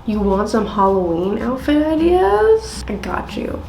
You want some Halloween outfit ideas? I got you.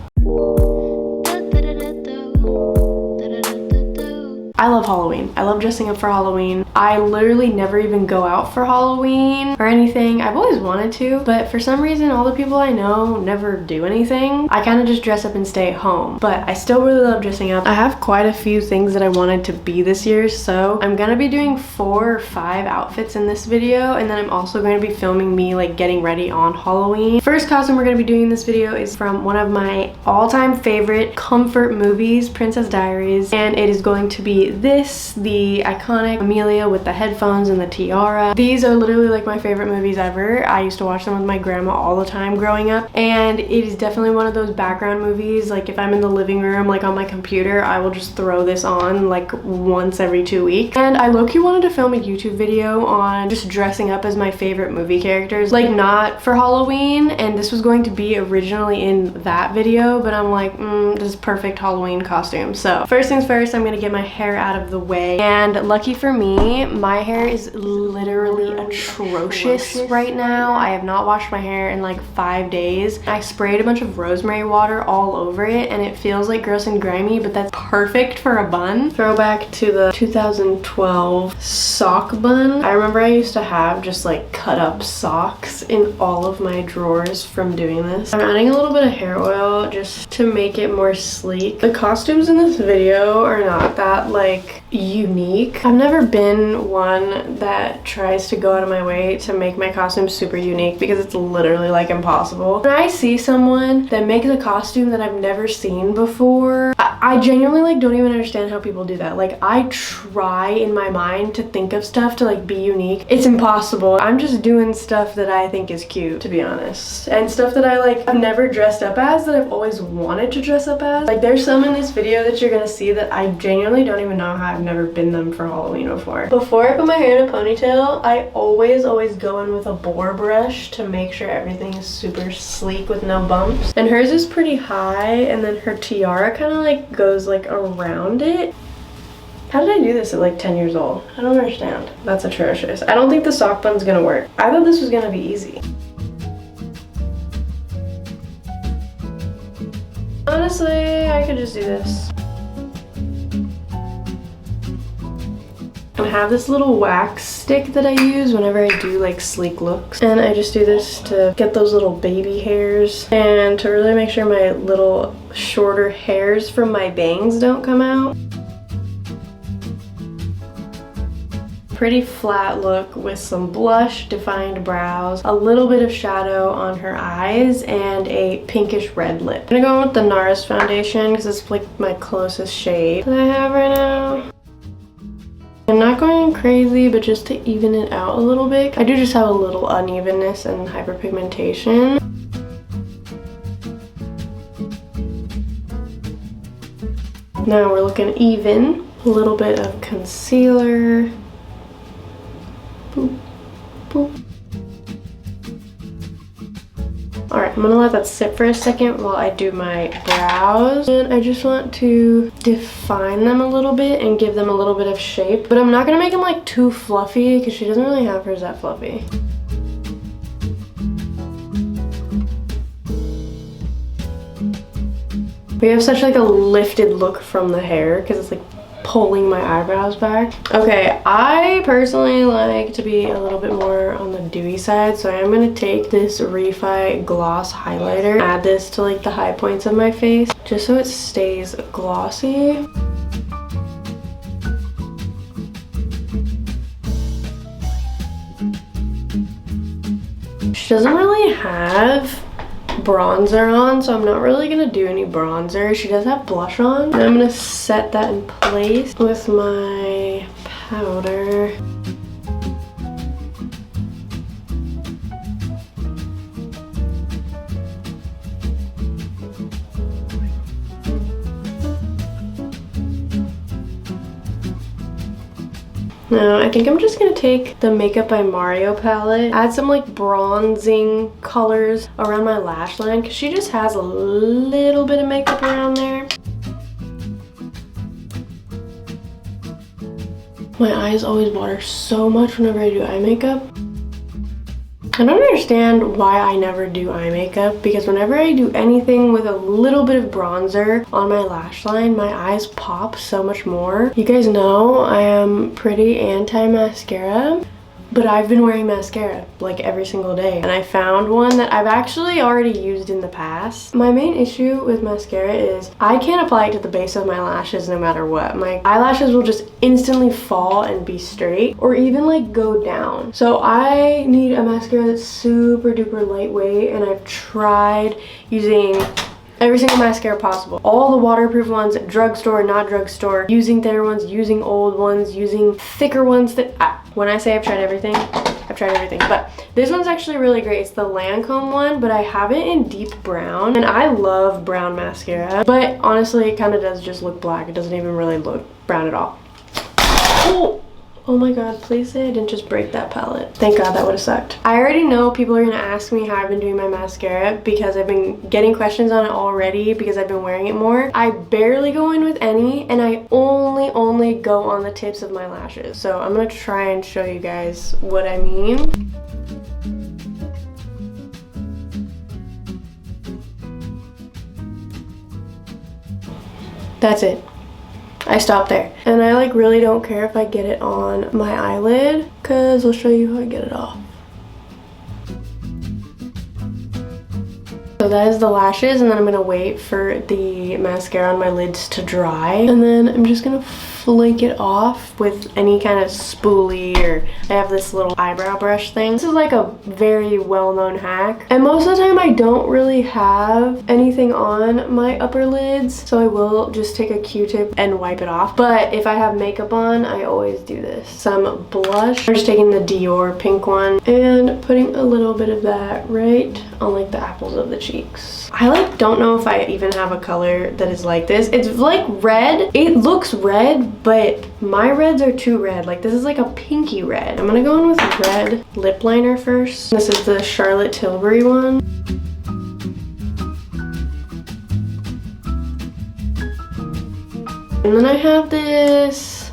I love Halloween. I love dressing up for Halloween. I literally never even go out for Halloween or anything. I've always wanted to, but for some reason, all the people I know never do anything. I kind of just dress up and stay at home, but I still really love dressing up. I have quite a few things that I wanted to be this year, so I'm gonna be doing 4 or 5 outfits in this video, and then I'm also going to be filming me like getting ready on Halloween. First costume we're gonna be doing in this video is from one of my all-time favorite comfort movies, Princess Diaries, and it is going to be the iconic Amelia with the headphones and the tiara. These are literally like my favorite movies ever. I used to watch them with my grandma all the time growing up, and it is definitely one of those background movies. Like if I'm in the living room like on my computer, I will just throw this on like once every 2 weeks. And I low-key wanted to film a YouTube video on just dressing up as my favorite movie characters, like not for Halloween, and this was going to be originally in that video, but I'm like, this is perfect Halloween costume. So first things first, I'm gonna get my hair out of the way, and lucky for me, my hair is literally atrocious right now. I have not washed my hair in like 5 days. I sprayed a bunch of rosemary water all over it, and it feels like gross and grimy, but that's perfect for a bun. Throwback to the 2012 sock bun. I remember I used to have just like cut up socks in all of my drawers from doing this. I'm adding a little bit of hair oil just to make it more sleek. The costumes in this video are not that like unique. I've never been one that tries to go out of my way to make my costume super unique, because it's literally like impossible. When I see someone that makes a costume that I've never seen before, I genuinely like don't even understand how people do that. Like I try in my mind to think of stuff to like be unique. It's impossible. I'm just doing stuff that I think is cute, to be honest, and stuff that I've never dressed up as, that I've always wanted to dress up as. Like there's some in this video that you're gonna see that I genuinely don't even know how I've never been them for Halloween before. Before I put my hair in a ponytail, I always go in with a boar brush to make sure everything is super sleek with no bumps. And hers is pretty high, and then her tiara kind of like goes like around it. How did I do this at like 10 years old? I don't understand. That's atrocious. I don't think the sock bun's gonna work. I thought this was gonna be easy. Honestly, I could just do this. I have this little wax stick that I use whenever I do like sleek looks, and I just do this to get those little baby hairs and to really make sure my little shorter hairs from my bangs don't come out. Pretty flat look with some blush, defined brows, a little bit of shadow on her eyes, and a pinkish red lip. I'm gonna go in with the NARS foundation because it's like my closest shade that I have right now. I'm not going crazy, but just to even it out a little bit. I do just have a little unevenness and hyperpigmentation. Now we're looking even. A little bit of concealer. Boop, boop. Alright, I'm gonna let that sit for a second while I do my brows. And I just want to define them a little bit and give them a little bit of shape. But I'm not gonna make them like too fluffy, because she doesn't really have hers that fluffy. We have such like a lifted look from the hair, because it's like pulling my eyebrows back. Okay, I personally like to be a little bit more on the dewy side, so I'm gonna take this Refi gloss highlighter, add this to like the high points of my face, just so it stays glossy. She doesn't really have bronzer on, so I'm not really gonna do any bronzer. She does have blush on, and I'm gonna set that in place with my powder. Now, I think I'm just gonna take the Makeup by Mario palette, add some like bronzing colors around my lash line, because she just has a little bit of makeup around there. My eyes always water so much whenever I do eye makeup. I don't understand why I never do eye makeup, because whenever I do anything with a little bit of bronzer on my lash line, my eyes pop so much more. You guys know I am pretty anti-mascara, but I've been wearing mascara like every single day, and I found one that I've actually already used in the past. My main issue with mascara is I can't apply it to the base of my lashes no matter what. My eyelashes will just instantly fall and be straight, or even like go down. So I need a mascara that's super duper lightweight, and I've tried using every single mascara possible. All the waterproof ones, drugstore, not drugstore, using thinner ones, using old ones, using thicker ones that when I say I've tried everything, I've tried everything. But this one's actually really great. It's the Lancome one, but I have it in deep brown, and I love brown mascara. But honestly, it kind of does just look black. It doesn't even really look brown at all. Oh my god, please say I didn't just break that palette. Thank god, that would have sucked. I already know people are gonna ask me how I've been doing my mascara, because I've been getting questions on it already because I've been wearing it more. I barely go in with any, and I only go on the tips of my lashes. So I'm gonna try and show you guys what I mean. That's it. I stopped there. And I like really don't care if I get it on my eyelid, because I'll show you how I get it off. So that is the lashes, and then I'm gonna wait for the mascara on my lids to dry, and then I'm just gonna flake it off with any kind of spoolie, or I have this little eyebrow brush thing. This is like a very well-known hack, and most of the time I don't really have anything on my upper lids, so I will just take a Q-tip and wipe it off. But if I have makeup on, I always do this. Some blush. I'm just taking the Dior pink one and putting a little bit of that right on like the apples of the cheeks. I like don't know if I even have a color that is like this. It's like red. It looks red, but my reds are too red. Like this is like a pinky red. I'm gonna go in with red lip liner first. This is the Charlotte Tilbury one. And then I have this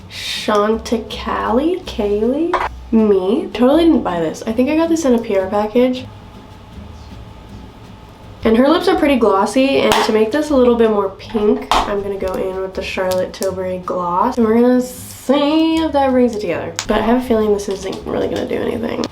Chanticleer Me. Totally didn't buy this. I think I got this in a PR package. And her lips are pretty glossy, and to make this a little bit more pink, I'm gonna go in with the Charlotte Tilbury gloss, and we're gonna see if that brings it together. But I have a feeling this isn't really gonna do anything.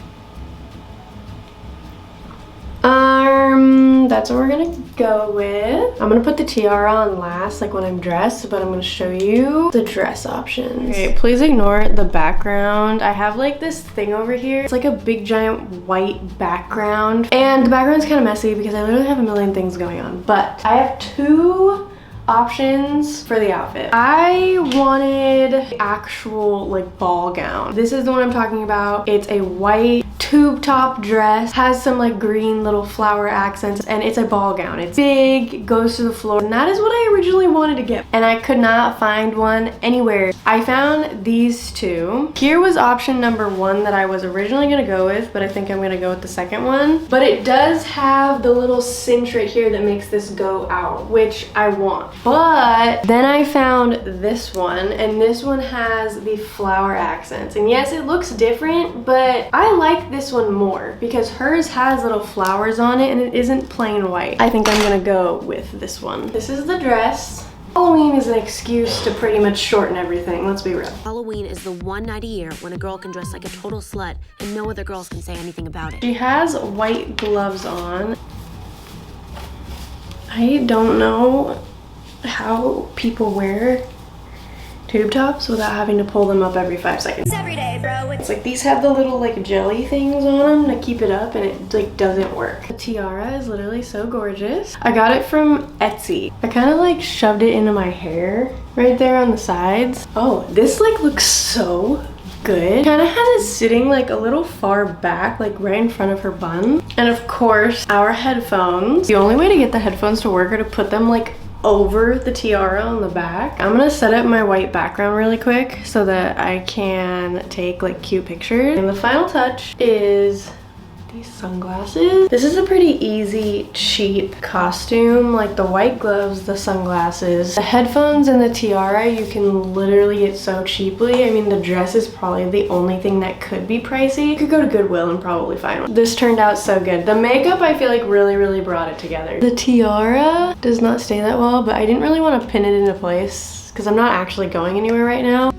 That's what we're gonna go with. I'm gonna put the tiara on last, like when I'm dressed, but I'm gonna show you the dress options. Okay, please ignore the background. I have like this thing over here. It's like a big giant white background, and the background's kind of messy because I literally have a million things going on. But I have two options for the outfit. I wanted actual like ball gown. This is the one I'm talking about. It's a white tube top dress, has some like green little flower accents, and it's a ball gown. It's big, goes to the floor, and that is what I originally wanted to get, and I could not find one anywhere. I found these two. Here was option number one that I was originally gonna go with, but I think I'm gonna go with the second one. But it does have the little cinch right here that makes this go out, which I want. But then I found this one, and this one has the flower accents, and yes, it looks different, but I like this one more because hers has little flowers on it and it isn't plain white. I think I'm gonna go with this one. This is the dress. Halloween is an excuse to pretty much shorten everything, let's be real. Halloween is the one night a year when a girl can dress like a total slut and no other girls can say anything about it. She has white gloves on. I don't know how people wear tube tops without having to pull them up every 5 seconds. It's every day, bro. It's like these have the little like jelly things on them to keep it up, and it like doesn't work. The tiara is literally so gorgeous. I got it from Etsy. I kind of like shoved it into my hair right there on the sides. Oh, this like looks so good. Kind of has it sitting like a little far back, like right in front of her bun. And of course, our headphones. The only way to get the headphones to work are to put them like over the tiara on the back. I'm gonna set up my white background really quick so that I can take like cute pictures. And the final touch is these sunglasses. This is a pretty easy, cheap costume. Like the white gloves, the sunglasses, the headphones, and the tiara you can literally get so cheaply. I mean, the dress is probably the only thing that could be pricey. You could go to Goodwill and probably find one. This turned out so good. The makeup, I feel like really brought it together. The tiara does not stay that well, but I didn't really want to pin it into place because I'm not actually going anywhere right now.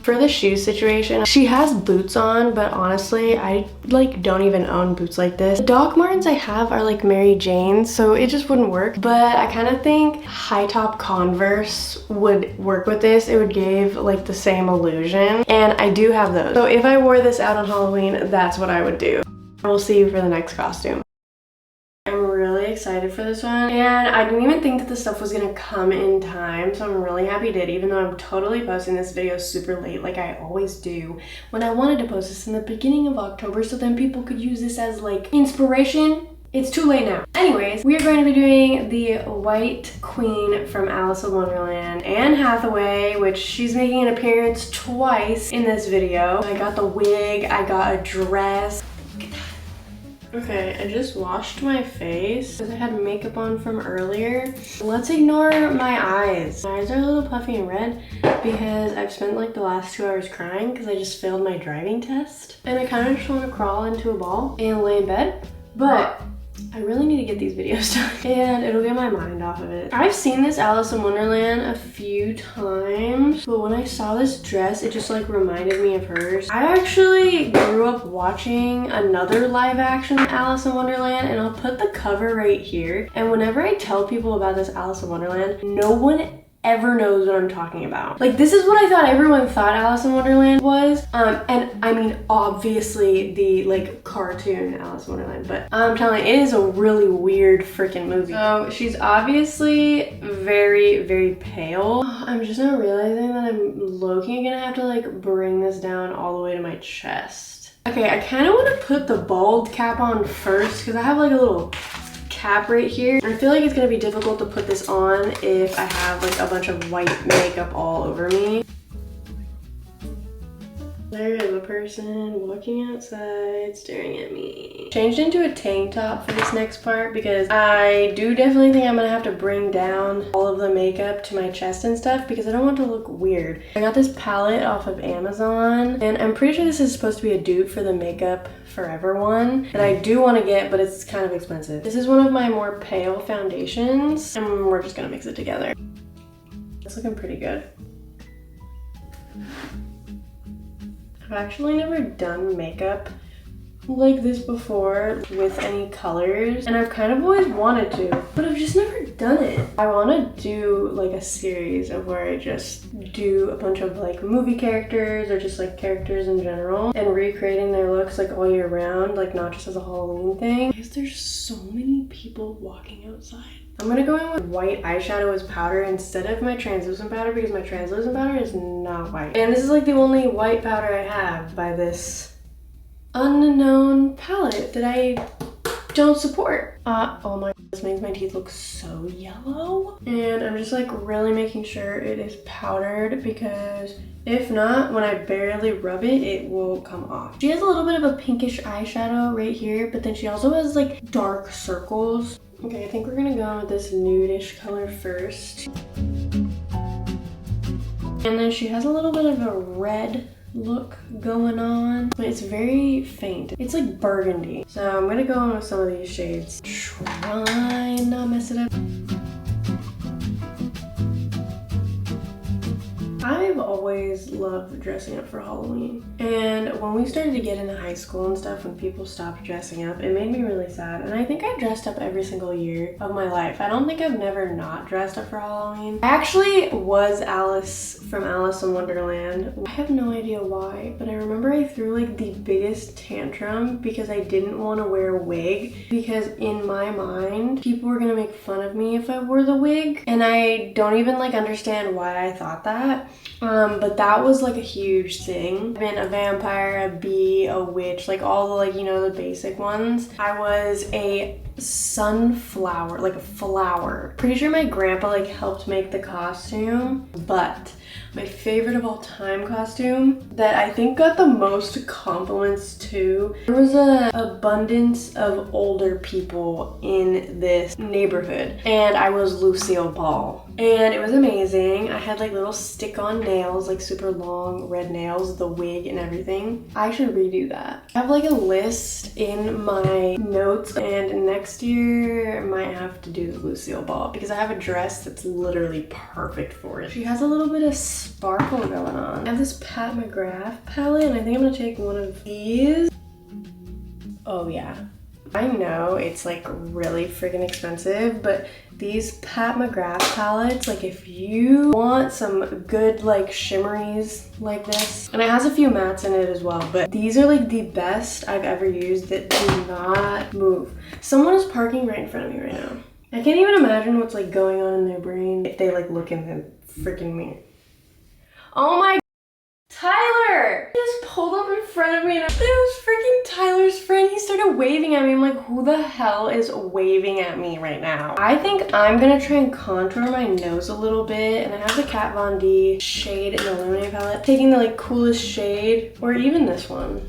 For the shoe situation, she has boots on, but honestly, I like don't even own boots like this. The Doc Martens I have are like Mary Jane's, so it just wouldn't work. But I kind of think high top Converse would work with this. It would give like the same illusion, and I do have those. So if I wore this out on Halloween, that's what I would do. We'll see you for the next costume. I'm really excited for this one, and I didn't even think that the stuff was gonna come in time, so I'm really happy it did, even though I'm totally posting this video super late like I always do when I wanted to post this in the beginning of October so then people could use this as like inspiration. It's too late now. Anyways, we are going to be doing the White Queen from Alice in Wonderland, Anne Hathaway, which she's making an appearance twice in this video. I got the wig, I got a dress. Look at that. Okay, I just washed my face because I had makeup on from earlier. Let's ignore my eyes. My eyes are a little puffy and red because I've spent like the last 2 hours crying because I just failed my driving test. And I kind of just want to crawl into a ball and lay in bed. But I really need to get these videos done and it'll get my mind off of it. I've seen this Alice in Wonderland a few times, but when I saw this dress, it just like reminded me of hers. I actually grew up watching another live action Alice in Wonderland, and I'll put the cover right here. And whenever I tell people about this Alice in Wonderland, no one ever knows what I'm talking about. Like, this is what I thought everyone thought Alice in Wonderland was. And I mean, obviously the like cartoon Alice in Wonderland, but I'm telling you, it is a really weird freaking movie. So she's obviously very pale. I'm just now realizing that I'm low-key gonna have to like bring this down all the way to my chest. Okay, I kind of want to put the bald cap on first because I have like a little cap right here. I feel like it's gonna be difficult to put this on if I have like a bunch of white makeup all over me. There is a person walking outside staring at me. Changed into a tank top for this next part because I do definitely think I'm gonna have to bring down all of the makeup to my chest and stuff because I don't want to look weird. I got this palette off of Amazon, and I'm pretty sure this is supposed to be a dupe for the Makeup Forever one that I do want to get, but it's kind of expensive. This is one of my more pale foundations, and we're just gonna mix it together. It's looking pretty good. I've actually never done makeup like this before with any colors, and I've kind of always wanted to, but I've just never done it. I want to do like a series of where I just do a bunch of like movie characters or just like characters in general and recreating their looks like all year round, like not just as a Halloween thing. Because there's so many people walking outside. I'm gonna go in with white eyeshadow as powder instead of my translucent powder because my translucent powder is not white. And this is like the only white powder I have by this unknown palette that I don't support. Oh my god, this makes my teeth look so yellow. And I'm just like really making sure it is powdered because if not, when I barely rub it, it will come off. She has a little bit of a pinkish eyeshadow right here, but then she also has like dark circles. Okay, I think we're gonna go with this nudish color first. And then she has a little bit of a red look going on, but it's very faint. It's like burgundy. So I'm gonna go in with some of these shades. Try and not mess it up. I've always loved dressing up for Halloween. And when we started to get into high school and stuff, when people stopped dressing up, it made me really sad. And I think I dressed up every single year of my life. I don't think I've never not dressed up for Halloween. I actually was Alice from Alice in Wonderland. I have no idea why, but I remember I threw like the biggest tantrum because I didn't want to wear a wig, because in my mind, people were gonna make fun of me if I wore the wig. And I don't even like understand why I thought that. But that was like a huge thing. I've been a vampire, a bee, a witch, like all the like, you know, the basic ones. I was a sunflower, like a flower. Pretty sure my grandpa like helped make the costume, but my favorite of all time costume that I think got the most compliments too. There was a abundance of older people in this neighborhood and I was Lucille Ball. And it was amazing. I had like little stick-on nails, like super long red nails, the wig and everything. I should redo that. I have like a list in my notes and next year I might have to do the Lucille Ball because I have a dress that's literally perfect for it. She has a little bit of sparkle going on. I have this Pat McGrath palette and I think I'm gonna take one of these. Oh yeah. I know it's like really freaking expensive, but these Pat McGrath palettes, like if you want some good like shimmeries like this, and it has a few mattes in it as well, but these are like the best I've ever used that do not move. Someone is parking right in front of me right now. I can't even imagine what's like going on in their brain if they like look in the freaking mirror. Oh my, Tyler! He just pulled up in front of me and it was freaking Tyler's friend. He started waving at me. I'm like, who the hell is waving at me right now? I think I'm gonna try and contour my nose a little bit, and I have the Kat Von D shade and illuminate palette. Taking the like coolest shade, or even this one,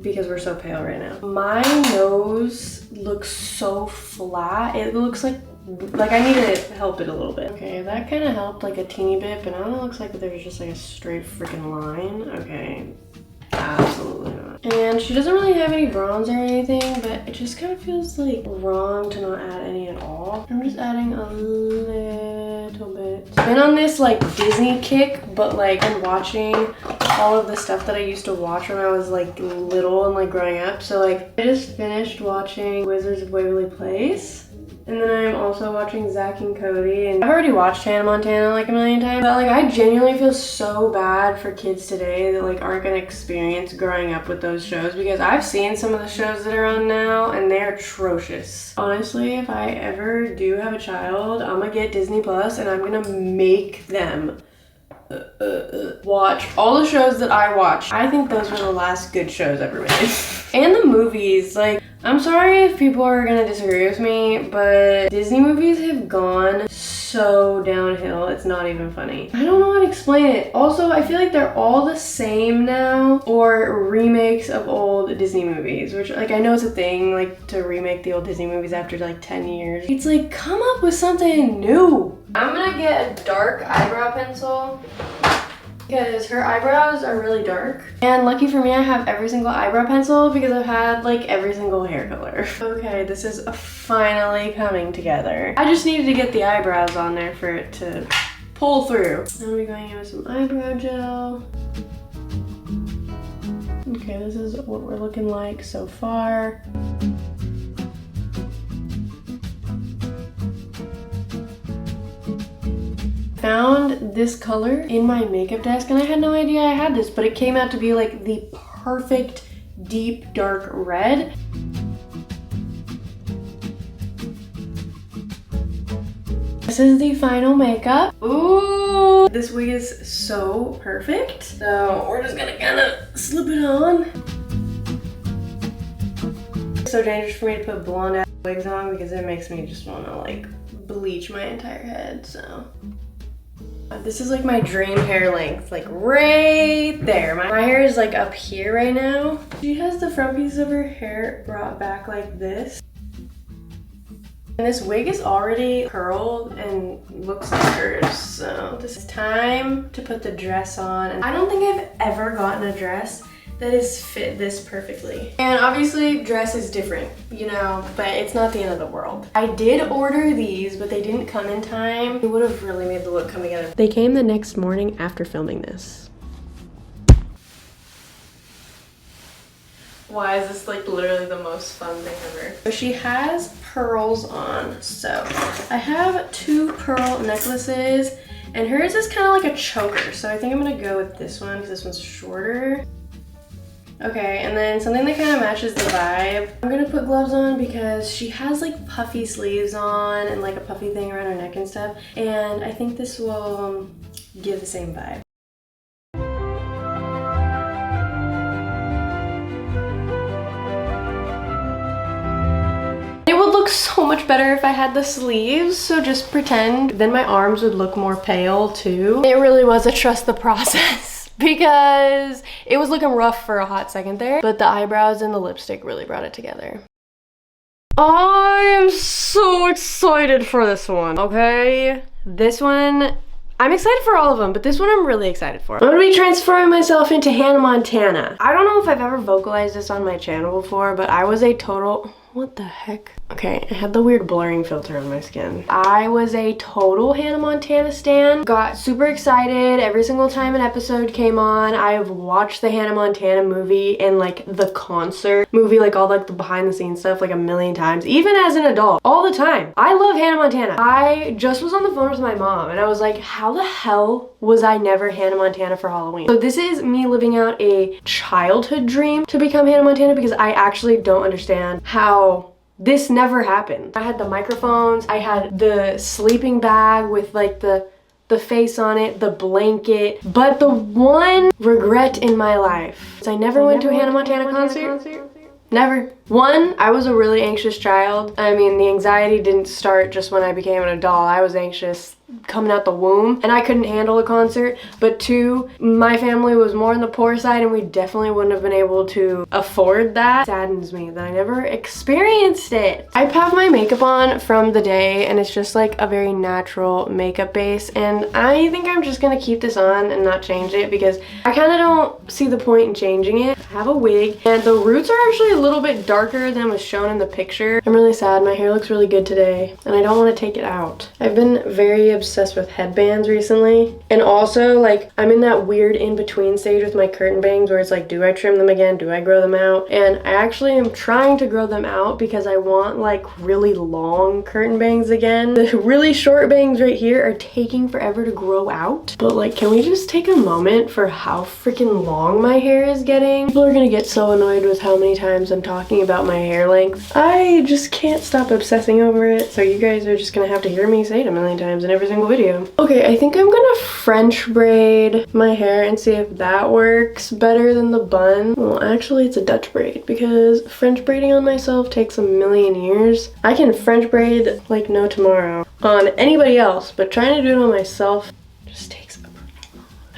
because we're so pale right now. My nose looks so flat. It looks like I need to help it a little bit. Okay, that kind of helped like a teeny bit, but now it looks like there's just like a straight freaking line. Okay, absolutely not. And she doesn't really have any bronze or anything, but it just kind of feels like wrong to not add any at all. I'm just adding a little bit. I've been on this like Disney kick, but like I'm watching all of the stuff that I used to watch when I was like little and like growing up. So like I just finished watching Wizards of Waverly Place. And then I'm also watching Zack and Cody, and I've already watched Hannah Montana like a million times, but like I genuinely feel so bad for kids today that like aren't gonna experience growing up with those shows, because I've seen some of the shows that are on now and they're atrocious. Honestly, if I ever do have a child, I'm gonna get Disney Plus and I'm gonna make them watch all the shows that I watch. I think those were the last good shows ever made. And the movies, like, I'm sorry if people are gonna disagree with me, but Disney movies have gone so downhill, it's not even funny. I don't know how to explain it. Also, I feel like they're all the same now, or remakes of old Disney movies, which like I know it's a thing, like to remake the old Disney movies after like 10 years. It's like, come up with something new. I'm gonna get a dark eyebrow pencil because her eyebrows are really dark. And lucky for me, I have every single eyebrow pencil because I've had like every single hair color. Okay, this is finally coming together. I just needed to get the eyebrows on there for it to pull through. Now we're going in with some eyebrow gel. Okay, this is what we're looking like so far. Found this color in my makeup desk and I had no idea I had this, but it came out to be like the perfect deep dark red. This is the final makeup. Ooh, this wig is so perfect. So we're just gonna kind of slip it on. It's so dangerous for me to put blonde ass wigs on because it makes me just want to like bleach my entire head, so. This is like my dream hair length, like right there. My hair is like up here right now. She has the front piece of her hair brought back like this. And this wig is already curled and looks like hers, so this is time to put the dress on. And I don't think I've ever gotten a dress that is fit this perfectly. And obviously dress is different, you know, but it's not the end of the world. I did order these, but they didn't come in time. It would have really made the look come together. They came the next morning after filming this. Why is this like literally the most fun thing ever? So she has pearls on. So I have 2 pearl necklaces and hers is kind of like a choker. So I think I'm gonna go with this one because this one's shorter. Okay, and then something that kind of matches the vibe. I'm gonna put gloves on because she has like puffy sleeves on and like a puffy thing around her neck and stuff. And I think this will give the same vibe. It will would look so much better if I had the sleeves, so just pretend. Then my arms would look more pale too. It really was a trust the process because it was looking rough for a hot second there, but the eyebrows and the lipstick really brought it together. I am so excited for this one, okay? This one, I'm excited for all of them, but this one I'm really excited for. I'm gonna be transferring myself into Hannah Montana. I don't know if I've ever vocalized this on my channel before, but I was a total, what the heck? Okay, I had the weird blurring filter on my skin. I was a total Hannah Montana stan. Got super excited every single time an episode came on. I've watched the Hannah Montana movie and like the concert movie, like all like the behind the scenes stuff like a million times, even as an adult, all the time. I love Hannah Montana. I just was on the phone with my mom and I was like, how the hell was I never Hannah Montana for Halloween? So this is me living out a childhood dream to become Hannah Montana because I actually don't understand how this never happened. I had the microphones, I had the sleeping bag with like the face on it, the blanket, but the one regret in my life is I never went to a Hannah Montana concert. Never. One, I was a really anxious child. I mean, the anxiety didn't start just when I became an adult. I was anxious coming out the womb and I couldn't handle a concert. But two, my family was more on the poor side and we definitely wouldn't have been able to afford that. It saddens me that I never experienced it. I have my makeup on from the day and it's just like a very natural makeup base, and I think I'm just gonna keep this on and not change it because I kind of don't see the point in changing it. I have a wig and the roots are actually a little bit darker than was shown in the picture. I'm really sad. My hair looks really good today and I don't want to take it out. I've been very obsessed with headbands recently, and also like I'm in that weird in-between stage with my curtain bangs where it's like, do I trim them again, do I grow them out? And I actually am trying to grow them out because I want like really long curtain bangs again. The really short bangs right here are taking forever to grow out, but like, can we just take a moment for how freaking long my hair is getting? People are gonna get so annoyed with how many times I'm talking about my hair length. I just can't stop obsessing over it, so you guys are just gonna have to hear me say it a million times in every single video. Okay, I think I'm gonna French braid my hair and see if that works better than the bun. Well, actually it's a Dutch braid because French braiding on myself takes a million years. I can French braid like no tomorrow on anybody else, but trying to do it on myself just takes a forever.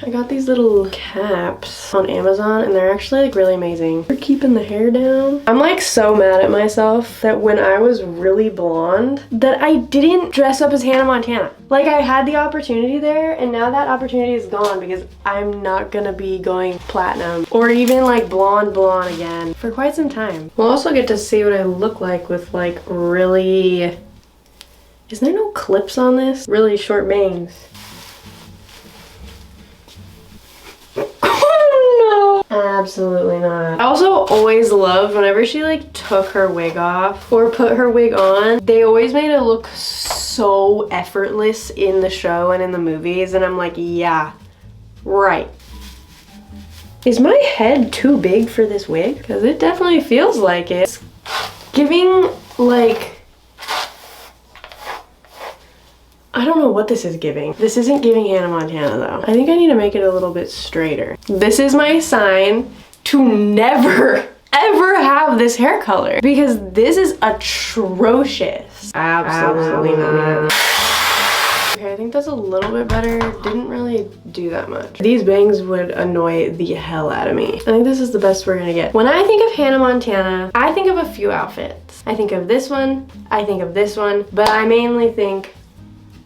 I got these little caps on Amazon and they're actually like really amazing for keeping the hair down. I'm like so mad at myself that when I was really blonde that I didn't dress up as Hannah Montana. Like I had the opportunity there and now that opportunity is gone because I'm not gonna be going platinum or even like blonde again for quite some time. We'll also get to see what I look like with like really, is there no clips on this? Really short bangs. Absolutely not. I also always loved whenever she like took her wig off or put her wig on, they always made it look so effortless in the show and in the movies, and I'm like, yeah, right. Is my head too big for this wig? Because it definitely feels like it. It's giving like, I don't know what this is giving. This isn't giving Hannah Montana though. I think I need to make it a little bit straighter. This is my sign to never ever have this hair color because this is atrocious. Absolutely not. Okay, I think that's a little bit better. Didn't really do that much. These bangs would annoy the hell out of me. I think this is the best we're gonna get. When I think of Hannah Montana, I think of a few outfits. I think of this one, I think of this one, but I mainly think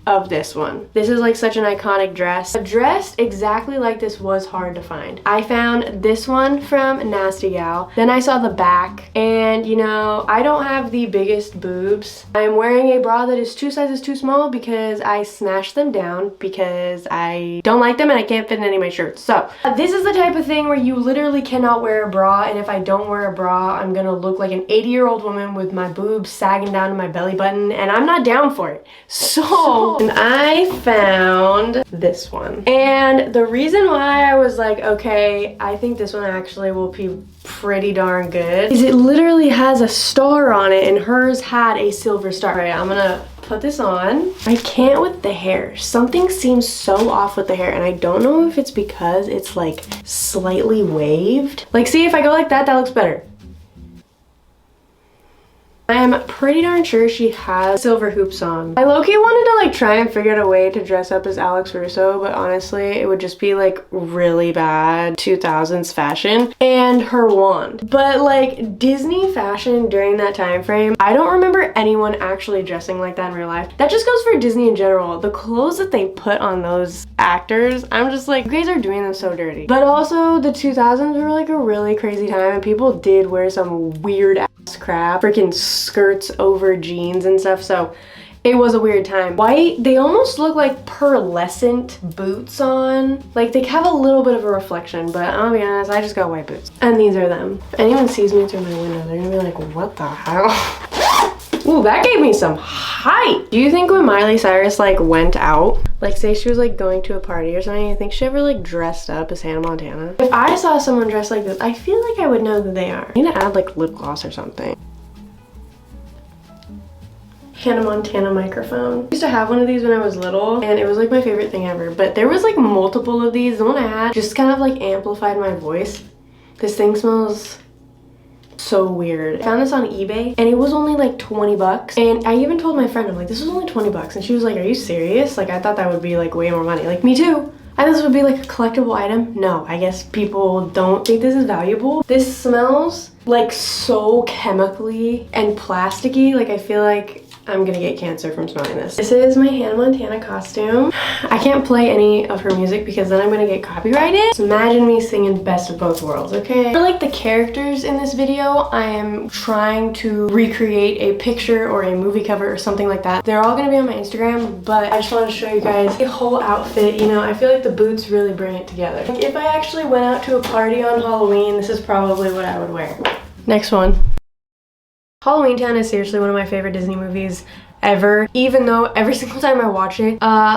of this one. This is like such an iconic dress. A dress exactly like this was hard to find. I found this one from Nasty Gal. Then I saw the back, and you know, I don't have the biggest boobs. I'm wearing a bra that is 2 sizes too small because I smashed them down because I don't like them and I can't fit in any of my shirts. So this is the type of thing where you literally cannot wear a bra, and if I don't wear a bra, I'm gonna look like an 80-year-old woman with my boobs sagging down to my belly button, and I'm not down for it. So and I found this one. And the reason why I was like, okay, I think this one actually will be pretty darn good is it literally has a star on it, and hers had a silver star. All right, I'm gonna put this on. I can't with the hair. Something seems so off with the hair, and I don't know if it's because it's like slightly waved. Like, see, if I go like that, that looks better. I am pretty darn sure she has silver hoops on. I low-key wanted to like try and figure out a way to dress up as Alex Russo, but honestly it would just be like really bad 2000s fashion and her wand. But like Disney fashion during that time frame, I don't remember anyone actually dressing like that in real life. That just goes for Disney in general. The clothes that they put on those actors, I'm just like, you guys are doing them so dirty. But also the 2000s were like a really crazy time and people did wear some weird ass crap, freaking skirts over jeans and stuff, so it was a weird time. White, they almost look like pearlescent boots on. Like they have a little bit of a reflection, but I'll be honest, I just got white boots. And these are them. If anyone sees me through my window, they're gonna be like, what the hell? Ooh, that gave me some height. Do you think when Miley Cyrus like went out, like say she was like going to a party or something, you think she ever like dressed up as Hannah Montana? If I saw someone dressed like this, I feel like I would know who they are. I need to add like lip gloss or something. Hannah Montana microphone. I used to have one of these when I was little and it was like my favorite thing ever, but there was like multiple of these. The one I had just kind of like amplified my voice. This thing smells so weird. I found this on eBay and it was only like 20 bucks. And I even told my friend, I'm like, this was only 20 bucks. And she was like, are you serious? Like I thought that would be like way more money. Like me too. I thought this would be like a collectible item. No, I guess people don't think this is valuable. This smells like so chemically and plasticky. Like I feel like I'm gonna get cancer from smelling this. This is my Hannah Montana costume. I can't play any of her music because then I'm gonna get copyrighted. So imagine me singing Best of Both Worlds, okay? For like the characters in this video, I am trying to recreate a picture or a movie cover or something like that. They're all gonna be on my Instagram, but I just wanted to show you guys the whole outfit. You know, I feel like the boots really bring it together. Like if I actually went out to a party on Halloween, this is probably what I would wear. Next one. Halloween Town is seriously one of my favorite Disney movies ever, even though every single time I watch it,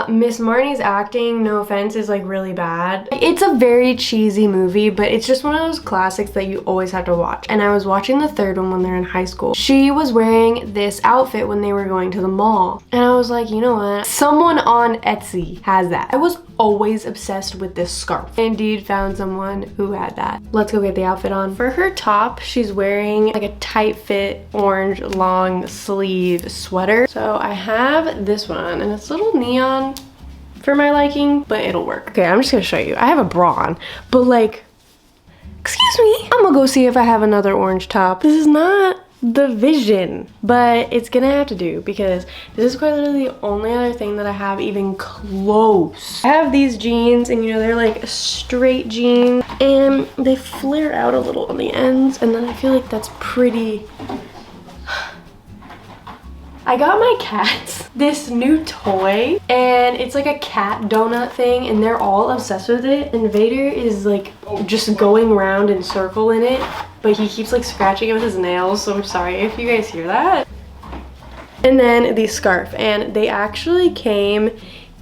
Miss Marnie's acting, no offense, is like really bad. It's a very cheesy movie, but it's just one of those classics that you always have to watch. And I was watching the third one when they're in high school. She was wearing this outfit when they were going to the mall. And I was like, you know what? Someone on Etsy has that. I was always obsessed with this scarf. I indeed found someone who had that. Let's go get the outfit on. For her top, she's wearing like a tight fit orange long sleeve sweater. So I have this one and it's a little neon for my liking, but it'll work. Okay, I'm just gonna show you. I have a bra on, but like, excuse me, I'm gonna go see if I have another orange top. This is not the vision, but it's gonna have to do because this is quite literally the only other thing that I have even close. I have these jeans and you know, they're like straight jeans and they flare out a little on the ends and then I feel like that's pretty. I got my cats this new toy and it's like a cat donut thing and they're all obsessed with it and Vader is like just going around in circle in it, but he keeps like scratching it with his nails, so I'm sorry if you guys hear that. And then the scarf, and they actually came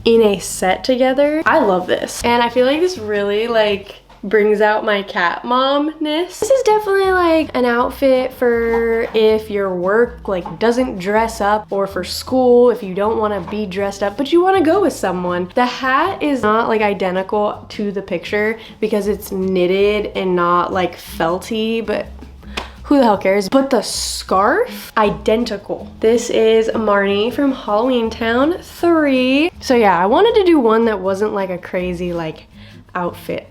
in a set together. I love this and I feel like this really like brings out my cat momness. This is definitely like an outfit for if your work like doesn't dress up, or for school if you don't want to be dressed up but you want to go with someone. The hat is not like identical to the picture because it's knitted and not like felty, but who the hell cares? But the scarf, identical. This is Marnie from Halloween Town 3. So yeah, I wanted to do one that wasn't like a crazy like outfit.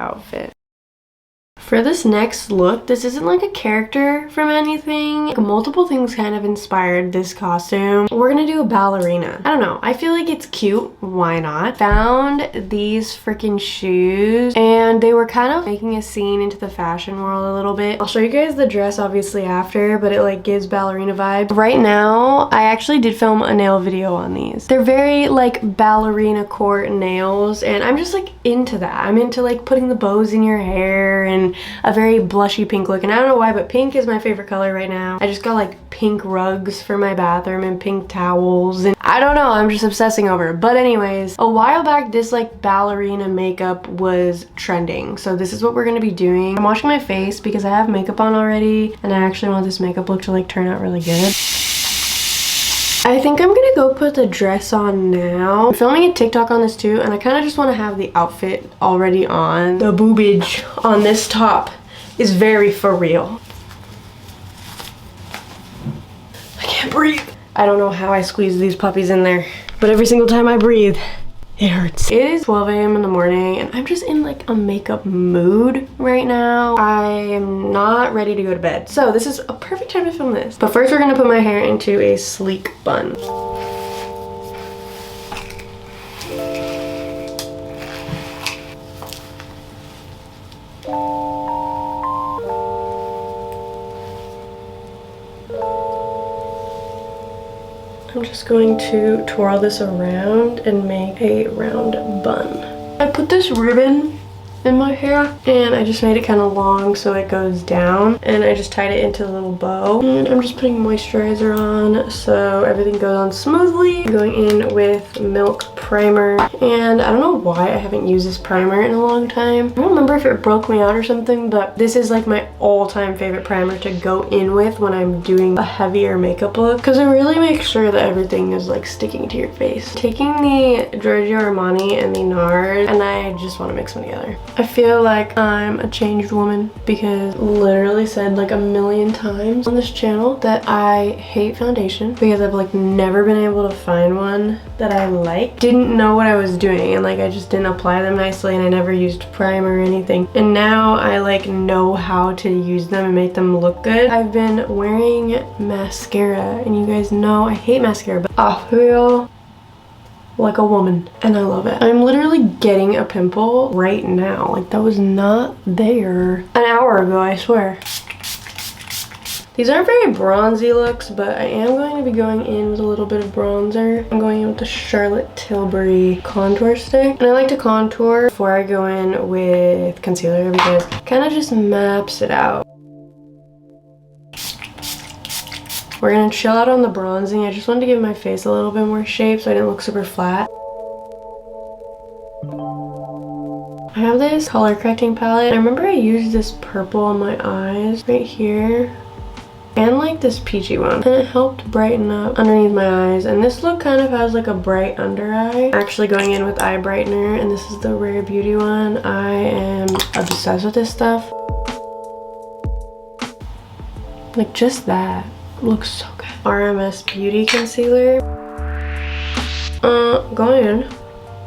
For this next look, this isn't like a character from anything. Like, multiple things kind of inspired this costume. We're gonna do a ballerina. I don't know, I feel like it's cute. Why not? Found these freaking shoes and they were kind of making a scene into the fashion world a little bit. I'll show you guys the dress obviously after, but it like gives ballerina vibes. Right now, I actually did film a nail video on these. They're very like ballerina core nails and I'm just like into that. I'm into like putting the bows in your hair and a very blushy pink look, and I don't know why, but pink is my favorite color right now. I just got like pink rugs for my bathroom and pink towels, and I don't know, I'm just obsessing over it. But anyways, a while back this like ballerina makeup was trending, so this is what we're gonna be doing. I'm washing my face because I have makeup on already and I actually want this makeup look to like turn out really good. I think I'm gonna go put the dress on now. I'm filming a TikTok on this too, and I kind of just want to have the outfit already on. The boobage on this top is very for real. Okay, breathe. I don't know how I squeeze these puppies in there, but every single time I breathe, it hurts. It is 12 a.m. in the morning and I'm just in like a makeup mood right now. I am not ready to go to bed. So this is a perfect time to film this. But first we're gonna put my hair into a sleek bun. I'm just going to twirl this around and make a round bun. I put this ribbon in my hair and I just made it kind of long so it goes down, and I just tied it into a little bow, and I'm just putting moisturizer on so everything goes on smoothly. I'm going in with Milk primer, and I don't know why I haven't used this primer in a long time. I don't remember if it broke me out or something, but this is like my all-time favorite primer to go in with when I'm doing a heavier makeup look, because it really makes sure that everything is like sticking to your face. Taking the Giorgio Armani and the NARS, and I just want to mix them together. I feel like I'm a changed woman because literally said like a million times on this channel that I hate foundation because I've like never been able to find one that I like. Didn't know what I was doing, and like I just didn't apply them nicely, and I never used primer or anything. And now I like know how to use them and make them look good. I've been wearing mascara, and you guys know I hate mascara, but I feel like a woman and I love it. I'm literally getting a pimple right now. Like that was not there an hour ago, I swear. These aren't very bronzy looks, but I am going to be going in with a little bit of bronzer. I'm going in with the Charlotte Tilbury contour stick. And I like to contour before I go in with concealer because it kind of just maps it out. We're gonna chill out on the bronzing. I just wanted to give my face a little bit more shape so I didn't look super flat. I have this color correcting palette. I remember I used this purple on my eyes right here, and like this peachy one, and it helped brighten up underneath my eyes. And this look kind of has like a bright under eye. Actually going in with eye brightener, and this is the Rare Beauty one. I am obsessed with this stuff. Like just that looks so good. RMS Beauty concealer. Going in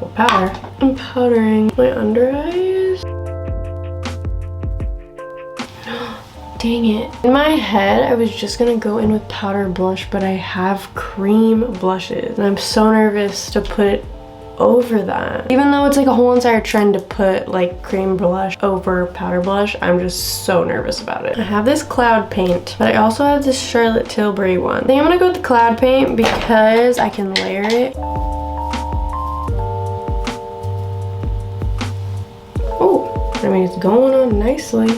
with powder. I'm powdering my under eyes. Dang it. In my head, I was just gonna go in with powder blush, but I have cream blushes, and I'm so nervous to put it over that. Even though it's like a whole entire trend to put like cream blush over powder blush, I'm just so nervous about it. I have this cloud paint, but I also have this Charlotte Tilbury one. I think I'm gonna go with the cloud paint because I can layer it. Oh, I mean, it's going on nicely.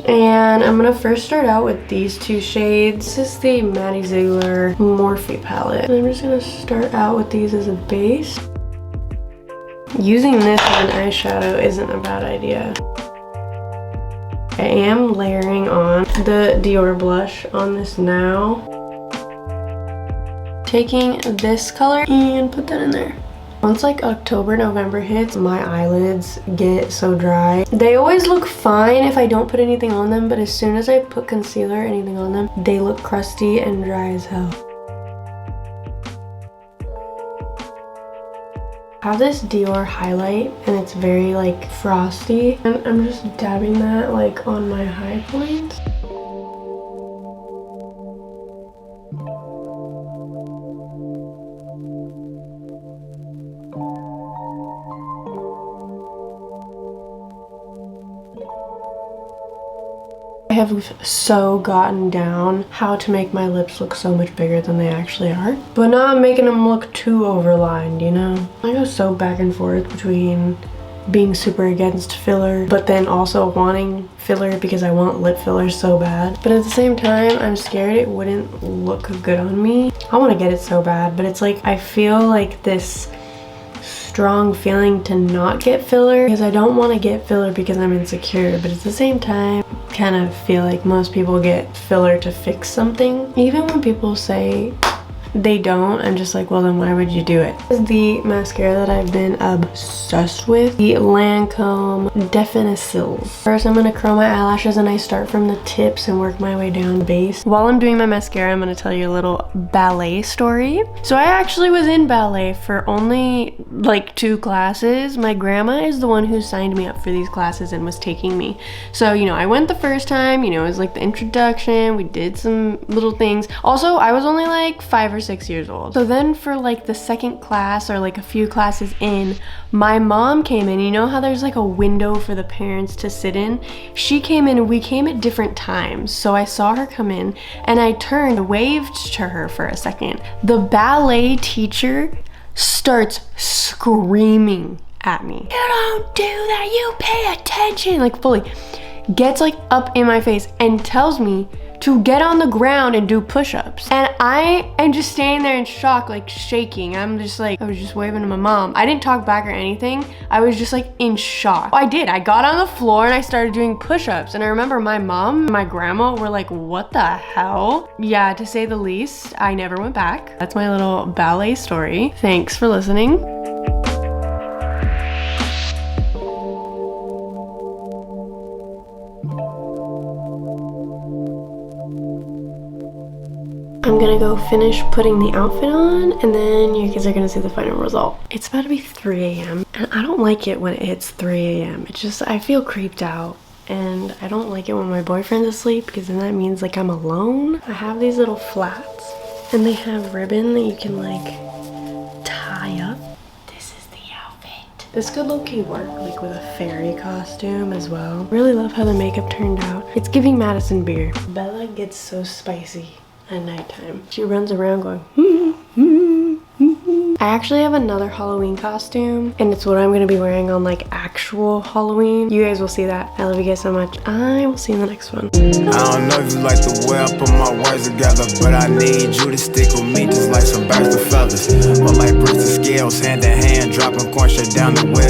And I'm gonna first start out with these two shades. This is the Maddie Ziegler Morphe palette. And I'm just gonna start out with these as a base. Using this as an eyeshadow isn't a bad idea. I am layering on the Dior blush on this now. Taking this color and put that in there. Once like October, November hits, my eyelids get so dry. They always look fine if I don't put anything on them, but as soon as I put concealer or anything on them, they look crusty and dry as hell. I have this Dior highlight, and it's very like frosty, and I'm just dabbing that like on my high points. I have so gotten down how to make my lips look so much bigger than they actually are, but not making them look too overlined, you know? I go so back and forth between being super against filler, but then also wanting filler because I want lip filler so bad. But at the same time, I'm scared it wouldn't look good on me. I want to get it so bad, but it's like I feel like this strong feeling to not get filler because I don't want to get filler because I'm insecure, but at the same time kind of feel like most people get filler to fix something. Even when people say they don't, I'm just like, well then why would you do it? This is the mascara that I've been obsessed with, the Lancome Definisil. First I'm gonna curl my eyelashes and I start from the tips and work my way down the base. While I'm doing my mascara, I'm gonna tell you a little ballet story. So I actually was in ballet for only like 2 classes. My grandma is the one who signed me up for these classes and was taking me. So, you know, I went the first time, you know, it was like the introduction, we did some little things. Also, I was only like 5 or 6 years old. So then for like the second class or like a few classes in, my mom came in. You know how there's like a window for the parents to sit in? She came in and we came at different times. So I saw her come in and I turned, waved to her for a second. The ballet teacher starts screaming at me. You don't do that, you pay attention. Like fully gets like up in my face and tells me to get on the ground and do push-ups. And I am just standing there in shock, like shaking. I'm just like, I was just waving to my mom. I didn't talk back or anything. I was just like in shock. I did, I got on the floor and I started doing push-ups. And I remember my mom and my grandma were like, what the hell? Yeah, to say the least, I never went back. That's my little ballet story. Thanks for listening. I'm gonna go finish putting the outfit on and then you guys are gonna see the final result. It's about to be 3 a.m. and I don't like it when it hits 3 a.m. It's just, I feel creeped out and I don't like it when my boyfriend's asleep because then that means like I'm alone. I have these little flats and they have ribbon that you can like tie up. This is the outfit. This could low-key work like with a fairy costume as well. Really love how the makeup turned out. It's giving Madison beer. Bella gets so spicy at nighttime. She runs around going, I actually have another Halloween costume and it's what I'm gonna be wearing on like actual Halloween. You guys will see that. I love you guys so much. I will see you in the next one. I don't know if you like the way I put my words together, but I need you to stick with me just like some birds of feathers. Or like bricks and scales, hand in hand, dropping corn straight down the well.